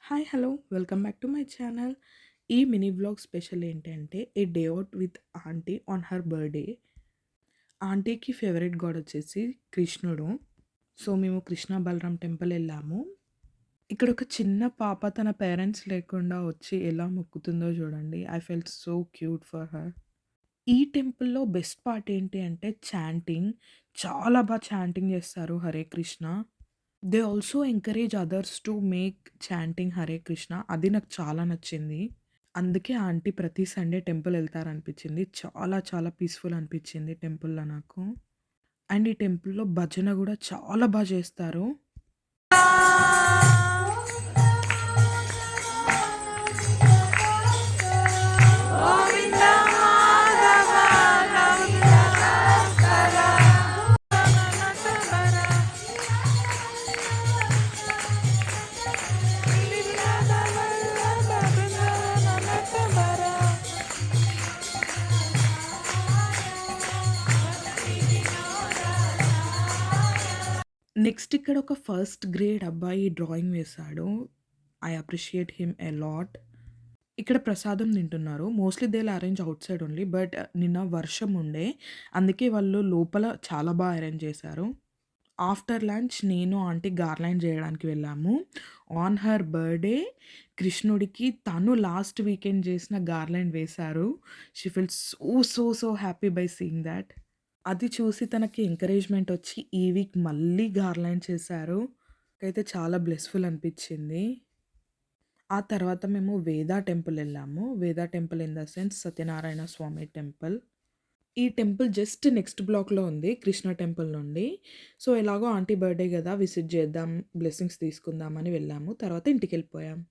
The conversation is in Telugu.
Hi! Hello! Welcome back to my channel. ఈ మినీ వ్లాగ్ స్పెషల్ ఏంటంటే, a day out with aunty on her birthday. ఆంటీకి ఫేవరెట్ గాడ్ వచ్చేసి కృష్ణుడు. సో, మేము కృష్ణ బలరాం టెంపుల్ ఎళ్ళాము. ఇక్కడ ఒక చిన్న పాప తన పేరెంట్స్ లేకుండా వచ్చి ఎలా మొక్కుతుందో చూడండి. I felt so cute for her. ఈ టెంపుల్‌లో బెస్ట్ పార్ట్ ఏంటి అంటే చాంటింగ్. చాలా చాంటింగ్ చేస్తారు Hare Krishna. They also encourage others to make chanting Hare Krishna. అది నాకు చాలా నచ్చింది. అందుకే ఆంటీ ప్రతి సండే టెంపుల్ ఎళ్తారనిపించింది. చాలా పీస్‌ఫుల్ అనిపించింది టెంపుల్‌లో నాకు. అండ్ ఈ టెంపుల్‌లో భజన గూడా చాలా చేస్తారు. నెక్స్ట్ ఇక్కడ ఒక ఫస్ట్ గ్రేడ్ అబ్బాయి డ్రాయింగ్ వేశాడు. I appreciate him a lot. ఇక్కడ ప్రసాదం తింటున్నారు. Mostly they will arrange out side only. But నిన్న వర్షం ఉండే. అందుకే వాళ్ళు లోపల చాలా అరేంజ్ చేశారు. ఆఫ్టర్ లంచ్ నేను, ఆంటీ గార్లాండ్ చేయడానికి వెళ్ళాము. ఆన్ హర్ బర్త్‌డే కృష్ణుడికి తను లాస్ట్ వీకెండ్ చేసిన గార్లాండ్ వేశారు. She felt so happy by seeing thought. అది చూసి తనకి ఎంకరేజ్‌మెంట్ వచ్చి ఈ వీక్ మళ్ళీ గార్లాండ్ చేశారు. నాకైతే చాలా బ్లెస్‌ఫుల్ అనిపించింది. ఆ తర్వాత మేము వేద టెంపుల్ ఎళ్ళాము. Veda temple in the sense Satyanarayana Swamy temple. ఈ టెంపుల్ జస్ట్ నెక్స్ట్ బ్లాక్‌లో ఉంది కృష్ణ టెంపుల్ నుండి. సో, ఎలాగో ఆంటీ బర్త్‌డే గదా! విజిట్ చేద్దాం, బ్లెస్సింగ్స్ తీసుకుందాం అని వెళ్ళాము. తర్వాత ఇంటికెళ్ళిపోయాం.